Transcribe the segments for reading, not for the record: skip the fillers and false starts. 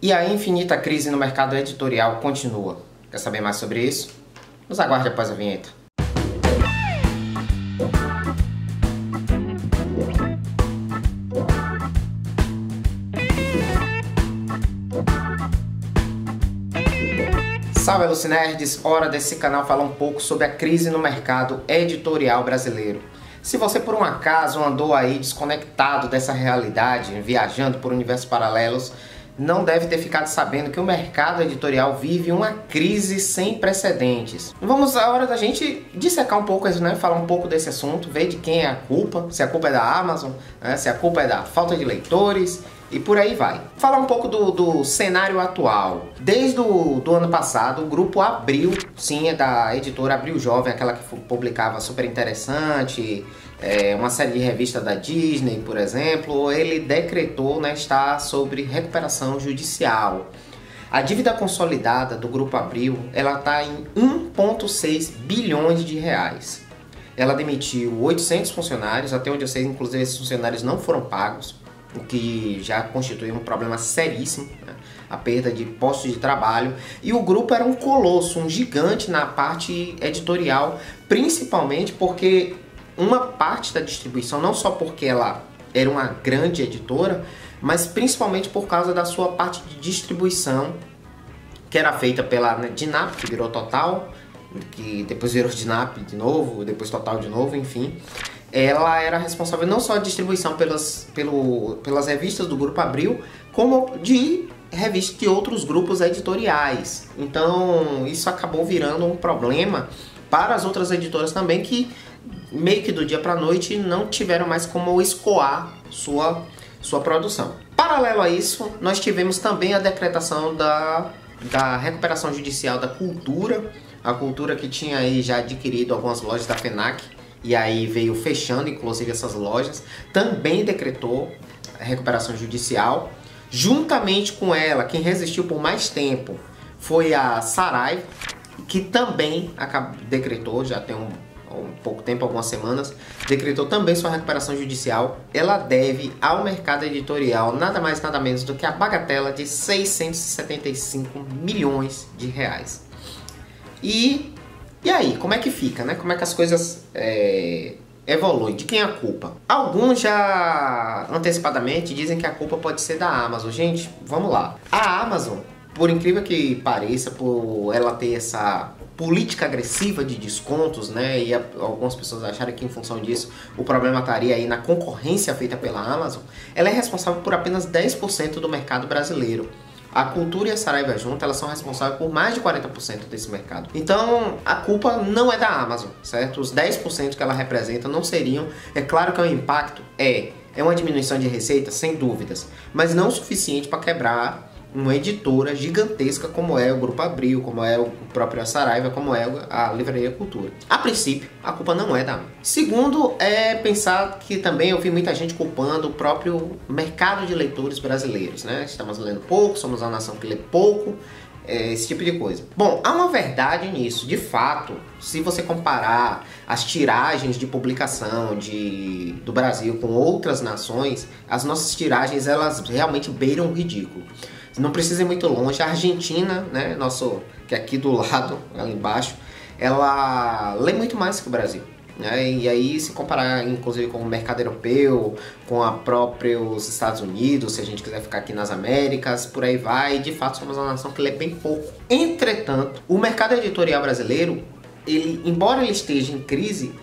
E a infinita crise no mercado editorial continua. Quer saber mais sobre isso? Nos aguarde após a vinheta. Salve Alucinerds! Hora desse canal falar um pouco sobre a crise no mercado editorial brasileiro. Se você por um acaso andou aí desconectado dessa realidade, viajando por universos paralelos, não deve ter ficado sabendo que o mercado editorial vive uma crise sem precedentes. Vamos à hora da gente dissecar um pouco, né? Falar um pouco desse assunto, ver de quem é a culpa, se a culpa é da Amazon, né? Se a culpa é da falta de leitores e por aí vai. Falar um pouco do cenário atual. Desde do ano passado, o grupo Abril, sim, é da editora Abril Jovem, aquela que publicava Super Interessante, uma série de revistas da Disney, por exemplo, ele decretou, né, estar sobre recuperação judicial. A dívida consolidada do Grupo Abril, ela está em 1,6 bilhões de reais. Ela demitiu 800 funcionários, até onde eu sei, inclusive esses funcionários não foram pagos, o que já constitui um problema seríssimo, né? A perda de postos de trabalho. E o grupo era um colosso, um gigante na parte editorial, principalmente porque uma parte da distribuição, não só porque ela era uma grande editora, mas principalmente por causa da sua parte de distribuição, que era feita pela Dinap, que virou Total, que depois virou Dinap de novo, depois Total de novo, enfim. Ela era responsável não só de distribuição pelas revistas do Grupo Abril, como de revistas de outros grupos editoriais. Então isso acabou virando um problema para as outras editoras também, que meio que do dia para a noite não tiveram mais como escoar sua produção. Paralelo a isso, nós tivemos também a decretação da recuperação judicial da Cultura, a Cultura que tinha aí já adquirido algumas lojas da FENAC, e aí veio fechando inclusive essas lojas, também decretou a recuperação judicial. Juntamente com ela, quem resistiu por mais tempo foi a Saraiva, que também decretou, já tem um pouco tempo, algumas semanas, decretou também sua recuperação judicial. Ela deve ao mercado editorial nada mais nada menos do que a bagatela de 675 milhões de reais. E aí, como é que fica, né? Como é que as coisas evoluem? De quem é a culpa? Alguns já antecipadamente dizem que a culpa pode ser da Amazon. Gente, vamos lá. A Amazon, por incrível que pareça, por ela ter essa política agressiva de descontos, né? E algumas pessoas acharem que em função disso o problema estaria aí na concorrência feita pela Amazon, ela é responsável por apenas 10% do mercado brasileiro. A Cultura e a Saraiva juntas, elas são responsáveis por mais de 40% desse mercado. Então, a culpa não é da Amazon, certo? Os 10% que ela representa não seriam... É claro que o impacto é uma diminuição de receita, sem dúvidas, mas não o suficiente para quebrar uma editora gigantesca como é o Grupo Abril, como é o próprio Saraiva, como é a Livraria Cultura. A princípio, a culpa não é da Amazon. Segundo, é pensar que também eu vi muita gente culpando o próprio mercado de leitores brasileiros, né? Estamos lendo pouco, somos uma nação que lê pouco, esse tipo de coisa. Bom, há uma verdade nisso. De fato, se você comparar as tiragens de publicação do Brasil com outras nações, as nossas tiragens, elas realmente beiram o ridículo. Não precisa ir muito longe. A Argentina, né, que é aqui do lado, ali embaixo, ela lê muito mais que o Brasil, né? E aí, se comparar inclusive com o mercado europeu, com a próprios Estados Unidos, se a gente quiser ficar aqui nas Américas, por aí vai, de fato somos uma nação que lê bem pouco. Entretanto, o mercado editorial brasileiro, embora ele esteja em crise,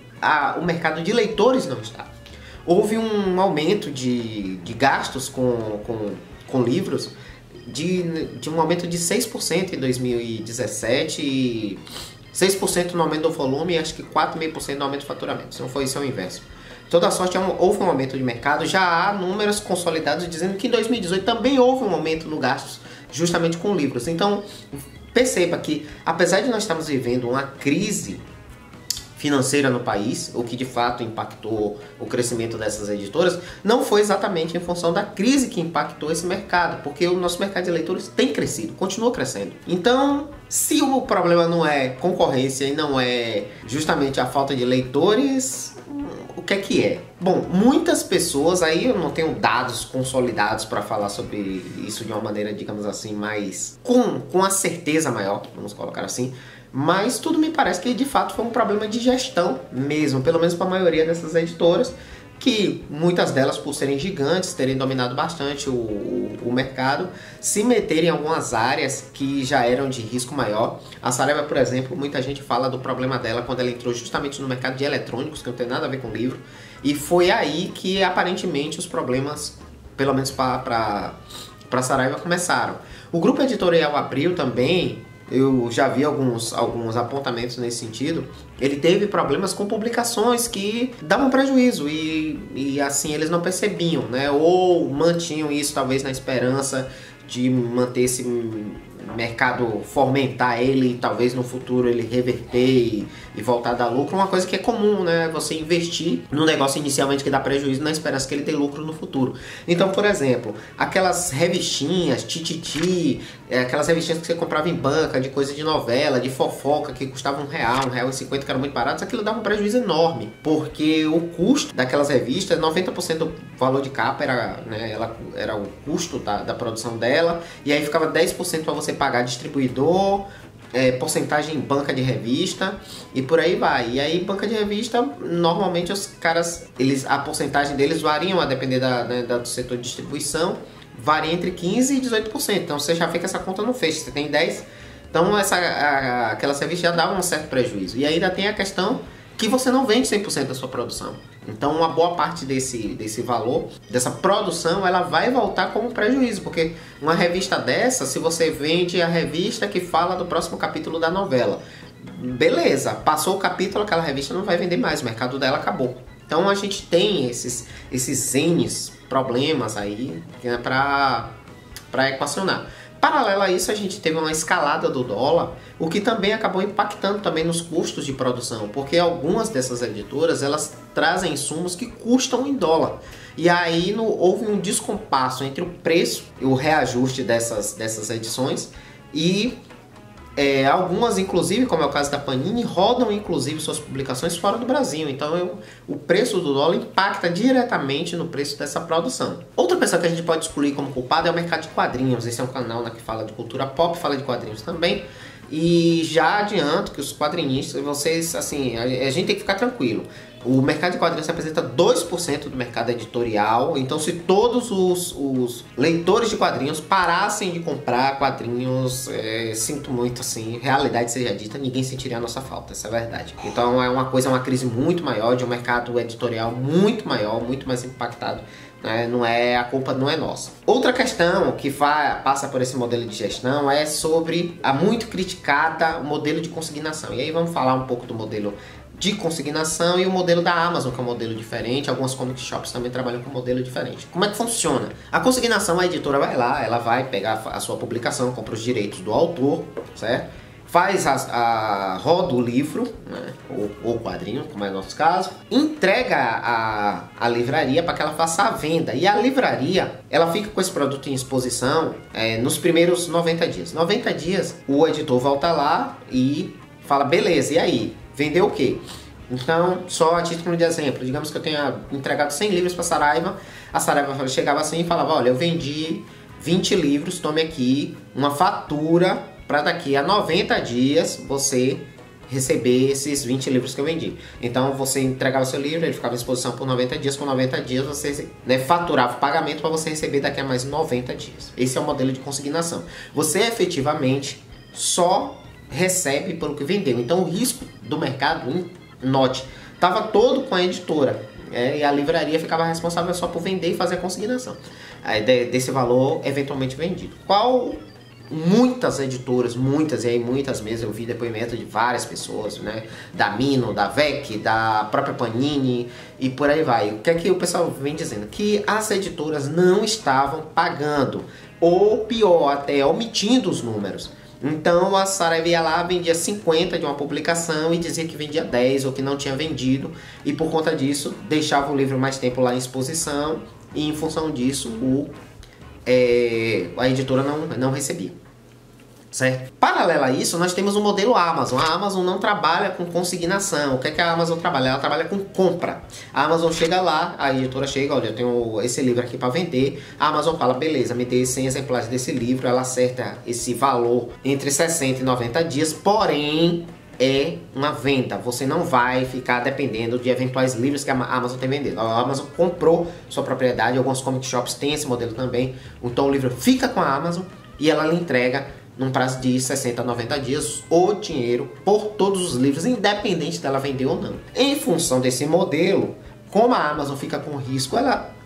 o mercado de leitores não está. Houve um aumento de gastos com livros, de um aumento de 6% em 2017 e 6% no aumento do volume e acho que 4,5% no aumento do faturamento. Se não for isso, é o inverso. Toda sorte, houve um aumento de mercado. Já há números consolidados dizendo que em 2018 também houve um aumento no gastos justamente com livros. Então, perceba que apesar de nós estarmos vivendo uma crise financeira no país, o que de fato impactou o crescimento dessas editoras, não foi exatamente em função da crise que impactou esse mercado, porque o nosso mercado de leitores tem crescido, continua crescendo. Então, se o problema não é concorrência e não é justamente a falta de leitores, o que é que é? Bom, muitas pessoas, aí eu não tenho dados consolidados para falar sobre isso de uma maneira, digamos assim, mais com a certeza maior, vamos colocar assim, mas tudo me parece que de fato foi um problema de gestão mesmo, pelo menos para a maioria dessas editoras, que muitas delas, por serem gigantes, terem dominado bastante o mercado, se meterem em algumas áreas que já eram de risco maior. A Saraiva, por exemplo, muita gente fala do problema dela quando ela entrou justamente no mercado de eletrônicos, que não tem nada a ver com livro, e foi aí que aparentemente os problemas, pelo menos para a Saraiva, começaram. O grupo editorial Abril também, eu já vi alguns apontamentos nesse sentido. Ele teve problemas com publicações que davam prejuízo e assim eles não percebiam, né? Ou mantinham isso talvez na esperança de manter esse mercado, fomentar ele e talvez no futuro ele reverter e voltar a dar lucro. Uma coisa que é comum, né? Você investir num negócio inicialmente que dá prejuízo na esperança que ele tenha lucro no futuro. Então, por exemplo, aquelas revistinhas, Tititi, aquelas revistinhas que você comprava em banca, de coisa de novela, de fofoca, que custavam R$1,50, que eram muito baratos, aquilo dava um prejuízo enorme, porque o custo daquelas revistas, 90% do valor de capa era, né, era o custo da produção dela, e aí ficava 10% para você pagar distribuidor, porcentagem em banca de revista e por aí vai. E aí banca de revista, normalmente os caras, a porcentagem deles variam a depender do setor de distribuição, varia entre 15% e 18%. Então você já fica essa conta no fecho, você tem 10%. Então aquelas revistas já davam um certo prejuízo. E ainda tem a questão que você não vende 100% da sua produção. Então uma boa parte desse valor, dessa produção, ela vai voltar como prejuízo, porque uma revista dessa, se você vende a revista que fala do próximo capítulo da novela, beleza, passou o capítulo, aquela revista não vai vender mais, o mercado dela acabou. Então a gente tem esses N's problemas aí, né, para equacionar. Paralelo a isso, a gente teve uma escalada do dólar, o que também acabou impactando também nos custos de produção, porque algumas dessas editoras, elas trazem insumos que custam em dólar. E aí houve um descompasso entre o preço e o reajuste dessas edições e algumas, inclusive, como é o caso da Panini, rodam inclusive suas publicações fora do Brasil. Então o preço do dólar impacta diretamente no preço dessa produção. Outra pessoa que a gente pode excluir como culpada é o mercado de quadrinhos. Esse é um canal que fala de cultura pop, fala de quadrinhos também. E já adianto que os quadrinistas, vocês, assim, a gente tem que ficar tranquilo. O mercado de quadrinhos representa 2% do mercado editorial. Então, se todos os leitores de quadrinhos parassem de comprar quadrinhos, sinto muito, assim, realidade seja dita, ninguém sentiria a nossa falta, essa é a verdade. Então, é uma crise muito maior, de um mercado editorial muito maior, muito mais impactado. A culpa não é nossa. Outra questão que passa por esse modelo de gestão é sobre a muito criticada modelo de consignação. E aí vamos falar um pouco do modelo de consignação e o modelo da Amazon, que é um modelo diferente. Algumas comic shops também trabalham com um modelo diferente. Como é que funciona? A consignação, a editora vai lá, ela vai pegar a sua publicação, compra os direitos do autor, certo? Faz roda o livro, né, ou quadrinho, como é o nosso caso, entrega a livraria para que ela faça a venda. E a livraria, ela fica com esse produto em exposição nos primeiros 90 dias. 90 dias, o editor volta lá e fala, beleza, e aí? Vendeu o quê? Então, só a título de exemplo, digamos que eu tenha entregado 100 livros para a Saraiva chegava assim e falava, olha, eu vendi 20 livros, tome aqui uma fatura para daqui a 90 dias você receber esses 20 livros que eu vendi. Então você entregava o seu livro, ele ficava em exposição por 90 dias, com 90 dias você faturava o pagamento para você receber daqui a mais 90 dias. Esse é o modelo de consignação. Você efetivamente só recebe pelo que vendeu. Então o risco do mercado, note, estava todo com a editora. E a livraria ficava responsável só por vender e fazer a consignação desse valor eventualmente vendido. Muitas editoras, muitas mesmo, eu vi depoimento de várias pessoas, né? Da Mino, da VEC, da própria Panini e por aí vai. O que é que o pessoal vem dizendo? Que as editoras não estavam pagando, ou pior, até omitindo os números. Então a Saraiva ia lá, vendia 50 de uma publicação e dizia que vendia 10 ou que não tinha vendido, e por conta disso deixava o livro mais tempo lá em exposição e em função disso a editora não recebia. certo? Paralelo a isso, nós temos o modelo Amazon. A Amazon não trabalha com consignação. O que é que a Amazon trabalha? Ela trabalha com compra. A Amazon chega lá, a editora chega, olha, eu tenho esse livro aqui para vender. A Amazon fala, beleza, me dê 100 exemplares desse livro. Ela acerta esse valor entre 60 e 90 dias, porém é uma venda. Você não vai ficar dependendo de eventuais livros que a Amazon tem vendido. A Amazon comprou sua propriedade, alguns comic shops têm esse modelo também. Então o livro fica com a Amazon e ela lhe entrega num prazo de 60 a 90 dias o dinheiro por todos os livros, independente dela vender ou não. Em função desse modelo, como a Amazon fica com risco,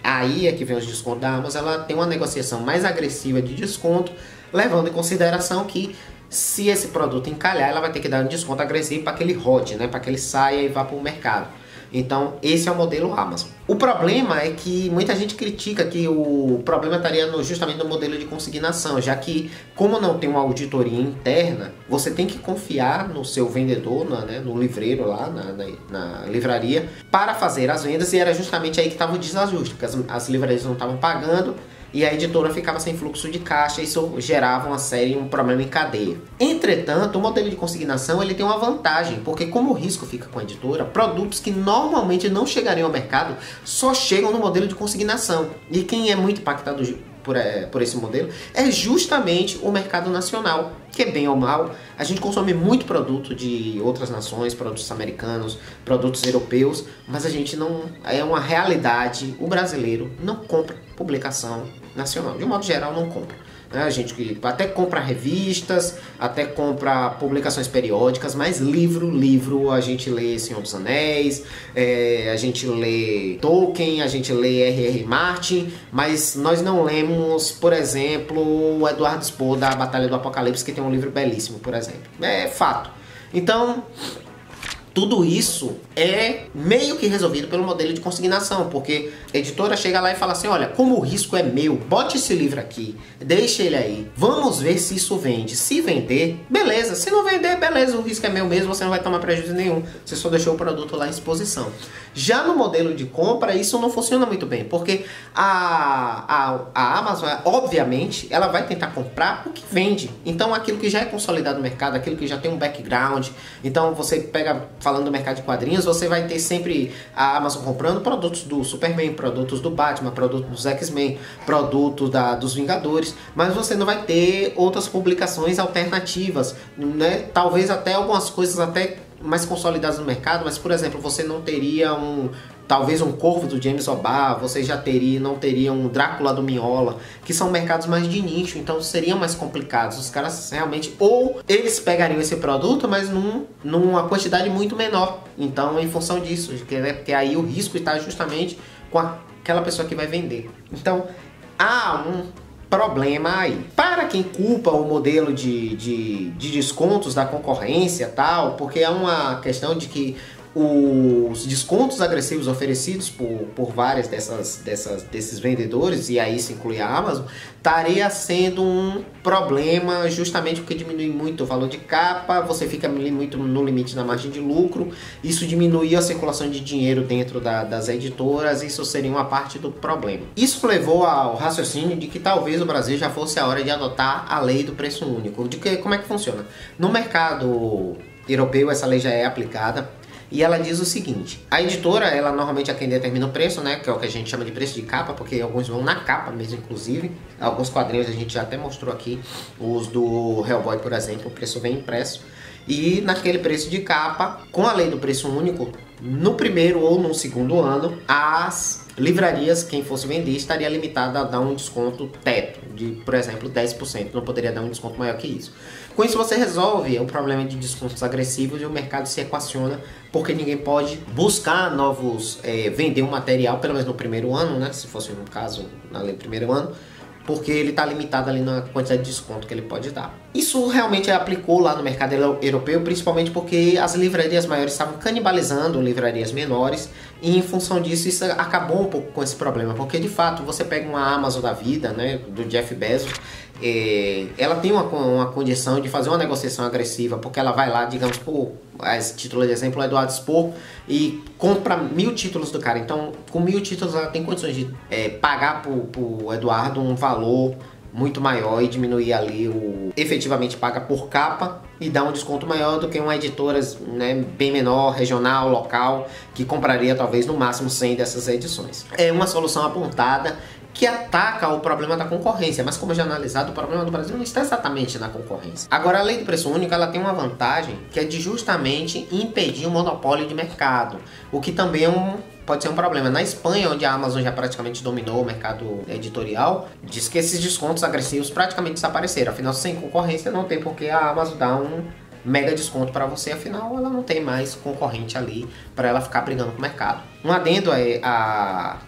aí é que vem os descontos da Amazon, ela tem uma negociação mais agressiva de desconto, levando em consideração que se esse produto encalhar, ela vai ter que dar um desconto agressivo para que ele rode, né? Para que ele saia e vá para o mercado. Então, esse é o modelo Amazon. O problema é que muita gente critica que o problema estaria justamente no modelo de consignação, já que, como não tem uma auditoria interna, você tem que confiar no seu vendedor, no livreiro lá, na livraria, para fazer as vendas, e era justamente aí que estava o desajuste, porque as livrarias não estavam pagando, e a editora ficava sem fluxo de caixa, e isso gerava um problema em cadeia. Entretanto, o modelo de consignação ele tem uma vantagem, porque como o risco fica com a editora, produtos que normalmente não chegariam ao mercado só chegam no modelo de consignação. E quem é muito impactado por esse modelo é justamente o mercado nacional, que bem ou mal, a gente consome muito produto de outras nações, produtos americanos, produtos europeus, mas a gente não, é uma realidade, o brasileiro não compra publicação nacional, de um modo geral não compra. A gente até compra revistas, até compra publicações periódicas, mas livro, a gente lê Senhor dos Anéis, a gente lê Tolkien, a gente lê R.R. Martin, mas nós não lemos, por exemplo, o Eduardo Spohr da Batalha do Apocalipse, que tem um livro belíssimo, por exemplo. É fato. Então, tudo isso é meio que resolvido pelo modelo de consignação, porque a editora chega lá e fala assim, olha, como o risco é meu, bote esse livro aqui, deixa ele aí, vamos ver se isso vende. Se vender, beleza. Se não vender, beleza, o risco é meu mesmo, você não vai tomar prejuízo nenhum, você só deixou o produto lá em exposição. Já no modelo de compra, isso não funciona muito bem, porque a Amazon, obviamente, ela vai tentar comprar o que vende. Então, aquilo que já é consolidado no mercado, aquilo que já tem um background, então você pega, falando do mercado de quadrinhos, você vai ter sempre a Amazon comprando produtos do Superman, produtos do Batman, produtos dos X-Men, produtos dos Vingadores, mas você não vai ter outras publicações alternativas, né? Talvez até algumas coisas até mais consolidadas no mercado, mas por exemplo, você não teria talvez um Corvo do James O'Barr, você não teria um Drácula do Mignola, que são mercados mais de nicho, então seriam mais complicados. Os caras realmente, ou eles pegariam esse produto, mas numa quantidade muito menor. Então, em função disso, porque aí o risco está justamente com aquela pessoa que vai vender. Então, há um problema aí. Para quem culpa o modelo de descontos da concorrência tal, porque é uma questão de que os descontos agressivos oferecidos por várias desses vendedores, e aí se inclui a Amazon, estaria sendo um problema justamente porque diminui muito o valor de capa, você fica muito no limite da margem de lucro, isso diminui a circulação de dinheiro dentro das editoras, isso seria uma parte do problema. Isso levou ao raciocínio de que talvez o Brasil já fosse a hora de adotar a lei do preço único. Como é que funciona? No mercado europeu essa lei já é aplicada, e ela diz o seguinte, a editora, ela normalmente é quem determina o preço, né, que é o que a gente chama de preço de capa, porque alguns vão na capa mesmo, inclusive. Alguns quadrinhos a gente já até mostrou aqui, os do Hellboy, por exemplo, o preço vem impresso. E naquele preço de capa, com a lei do preço único, no primeiro ou no segundo ano, as livrarias, quem fosse vender, estaria limitada a dar um desconto teto, de, por exemplo, 10%, não poderia dar um desconto maior que isso. Com isso você resolve o problema de descontos agressivos e o mercado se equaciona, porque ninguém pode buscar vender um material, pelo menos no primeiro ano, né, se fosse no caso, na lei do primeiro ano, porque ele está limitado ali na quantidade de desconto que ele pode dar. Isso realmente aplicou lá no mercado europeu, principalmente porque as livrarias maiores estavam canibalizando livrarias menores, e em função disso isso acabou um pouco com esse problema, porque de fato você pega uma Amazon da vida, né, do Jeff Bezos, ela tem uma condição de fazer uma negociação agressiva, porque ela vai lá, digamos, esse título de exemplo é Eduardo Spohr, e compra 1000 títulos do cara. Então, com 1000 títulos ela tem condições de pagar pro Eduardo um valor muito maior e diminuir ali o efetivamente paga por capa e dar um desconto maior do que uma editora, né, bem menor, regional, local, que compraria talvez no máximo 100 dessas edições. É uma solução apontada que ataca o problema da concorrência, mas como já analisado, o problema do Brasil não está exatamente na concorrência. Agora, a lei do preço único, ela tem uma vantagem, que é de justamente impedir o monopólio de mercado, o que também pode ser um problema. Na Espanha, onde a Amazon já praticamente dominou o mercado editorial, diz que esses descontos agressivos praticamente desapareceram. Afinal, sem concorrência, não tem por que a Amazon dar um mega desconto para você, afinal ela não tem mais concorrente ali para ela ficar brigando com o mercado. Um adendo a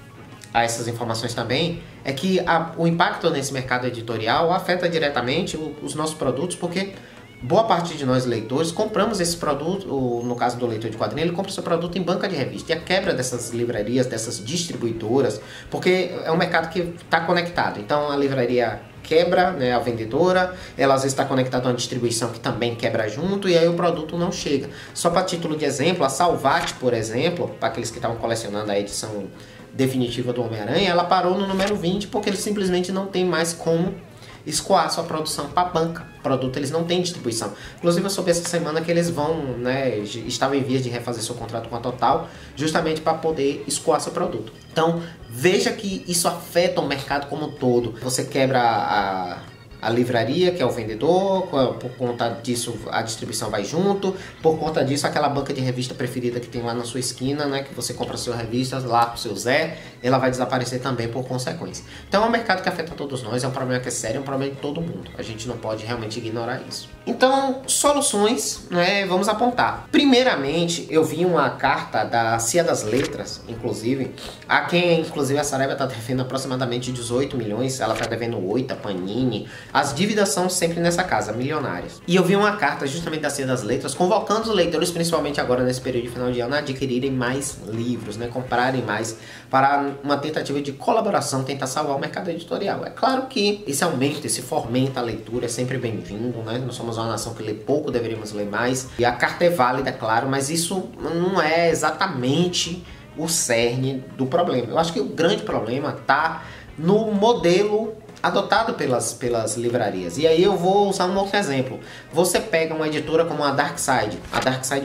essas informações também é que o impacto nesse mercado editorial afeta diretamente os nossos produtos, porque boa parte de nós leitores compramos esse produto, no caso do leitor de quadrinho, ele compra o seu produto em banca de revista. E a quebra dessas livrarias, dessas distribuidoras, porque é um mercado que está conectado. Então a livraria quebra, né, a vendedora, ela às vezes está conectada a uma distribuição que também quebra junto, e aí o produto não chega. Só para título de exemplo, a Salvat, por exemplo, para aqueles que estavam colecionando a edição definitiva do Homem-Aranha, ela parou no número 20 porque eles simplesmente não tem mais como escoar sua produção para a banca. O produto eles não têm distribuição. Inclusive eu soube essa semana que eles vão, né, estavam em vias de refazer seu contrato com a Total, justamente para poder escoar seu produto. Então veja que isso afeta o mercado como um todo. Você quebra a livraria, que é o vendedor, por conta disso a distribuição vai junto, por conta disso aquela banca de revista preferida que tem lá na sua esquina, né, que você compra suas revistas lá pro seu Zé, ela vai desaparecer também por consequência. Então é um mercado que afeta todos nós, é um problema que é sério, é um problema de todo mundo, a gente não pode realmente ignorar isso. Então, soluções, né, vamos apontar. Primeiramente, eu vi uma carta da Cia das Letras, inclusive, a quem inclusive a Saraiva está devendo aproximadamente 18 milhões, ela está devendo 8, a Panini. As dívidas são sempre nessa casa, milionárias. E eu vi uma carta justamente da Cia das Letras convocando os leitores, principalmente agora nesse período de final de ano, a adquirirem mais livros, né, comprarem mais, para uma tentativa de colaboração, tentar salvar o mercado editorial. É claro que esse aumento, esse fomento à leitura é sempre bem-vindo, né? Nós somos uma nação que lê pouco, deveríamos ler mais. E a carta é válida, claro, mas isso não é exatamente o cerne do problema. Eu acho que o grande problema está no modelo adotado pelas livrarias. E aí eu vou usar um outro exemplo. Você pega uma editora como a Darkside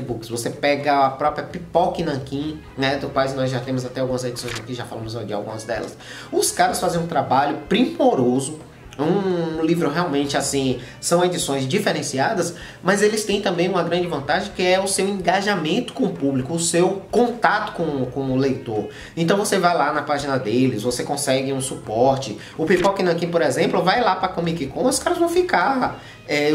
Books, você pega a própria Pipoca Nanquim, né, do quais nós já temos até algumas edições aqui, já falamos de algumas delas. Os caras fazem um trabalho primoroso, um livro realmente assim, são edições diferenciadas, mas eles têm também uma grande vantagem, que é o seu engajamento com o público, o seu contato com o leitor. Então você vai lá na página deles, você consegue um suporte. O Pipoca Nanquim, por exemplo, vai lá para Comic Con, os caras vão ficar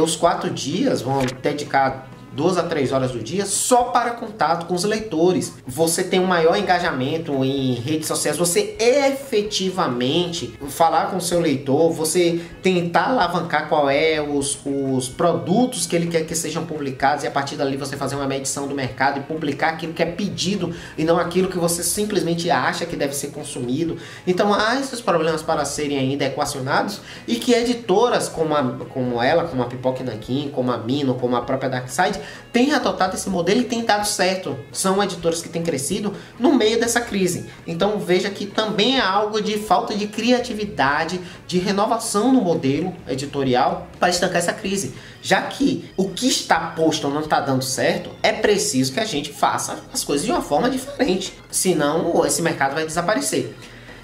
os 4 dias, vão dedicar 2 a 3 horas do dia só para contato com os leitores. Você tem um maior engajamento em redes sociais, você efetivamente falar com o seu leitor, você tentar alavancar qual é os produtos que ele quer que sejam publicados, e a partir dali você fazer uma medição do mercado e publicar aquilo que é pedido e não aquilo que você simplesmente acha que deve ser consumido. Então há esses problemas para serem ainda equacionados, e que editoras como a Pipoca Nanquim, como a Mino, como a própria Darkside tem adotado esse modelo e tem dado certo. São editoras que têm crescido no meio dessa crise. Então veja que também é algo de falta de criatividade, de renovação no modelo editorial para estancar essa crise. Já que o que está posto não está dando certo, é preciso que a gente faça as coisas de uma forma diferente. Senão esse mercado vai desaparecer.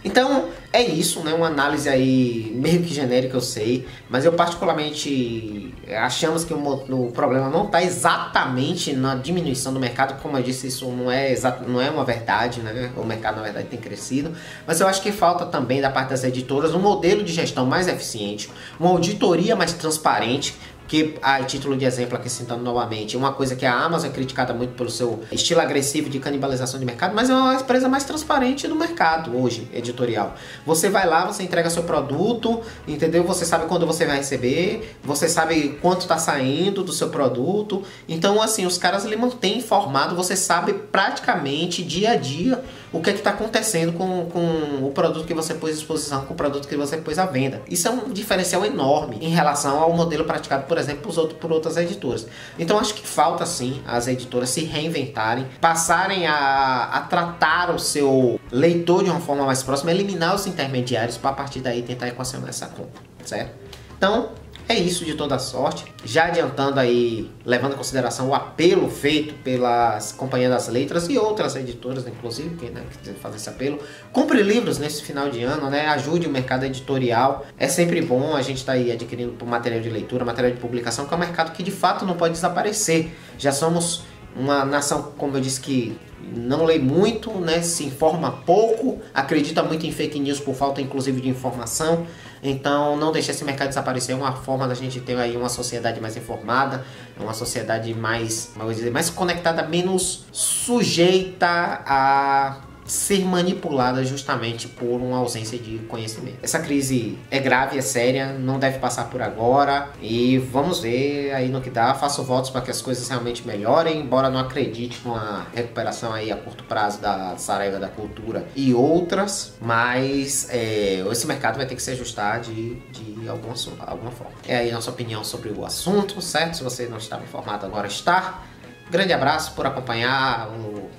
Então é isso, né? Uma análise aí meio que genérica, eu sei, mas eu particularmente achamos que o problema não está exatamente na diminuição do mercado. Como eu disse, isso não é uma verdade, né? O mercado na verdade tem crescido, mas eu acho que falta também da parte das editoras um modelo de gestão mais eficiente, uma auditoria mais transparente. Que, a título de exemplo aqui citando novamente, uma coisa que a Amazon é criticada muito pelo seu estilo agressivo de canibalização de mercado, mas é uma empresa mais transparente do mercado hoje, editorial. Você vai lá, você entrega seu produto, entendeu? Você sabe quando você vai receber, você sabe quanto está saindo do seu produto. Então, assim, os caras lhe mantêm informado, você sabe praticamente dia a dia o que é que está acontecendo com o produto que você pôs à exposição, com o produto que você pôs à venda. Isso é um diferencial enorme em relação ao modelo praticado, por exemplo, por outras editoras. Então acho que falta sim as editoras se reinventarem, passarem a tratar o seu leitor de uma forma mais próxima, eliminar os intermediários para a partir daí tentar equacionar essa conta. certo? Então, é isso de toda sorte. Já adiantando aí, levando em consideração o apelo feito pelas Companhias das Letras e outras editoras, inclusive, que fazem esse apelo. Compre livros nesse final de ano, né? Ajude o mercado editorial. É sempre bom a gente estar aí adquirindo material de leitura, material de publicação, que é um mercado que de fato não pode desaparecer. Já somos uma nação, como eu disse, que não lê muito, né? Se informa pouco, acredita muito em fake news por falta inclusive de informação. Então não deixe esse mercado desaparecer. É uma forma da gente ter aí uma sociedade mais informada, uma sociedade mais, vamos dizer, mais conectada, menos sujeita a ser manipulada justamente por uma ausência de conhecimento. Essa crise é grave, é séria, não deve passar por agora e vamos ver aí no que dá. Faço votos para que as coisas realmente melhorem, embora não acredite numa recuperação aí a curto prazo da Saraiva da Cultura e outras, mas esse mercado vai ter que se ajustar de alguma forma. É aí a nossa opinião sobre o assunto, certo? Se você não estava informado, agora está. Grande abraço por acompanhar o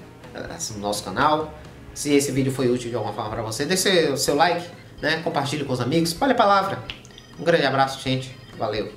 nosso canal. Se esse vídeo foi útil de alguma forma para você, deixe o seu like, né? Compartilhe com os amigos, espalhe a palavra. Um grande abraço, gente. Valeu!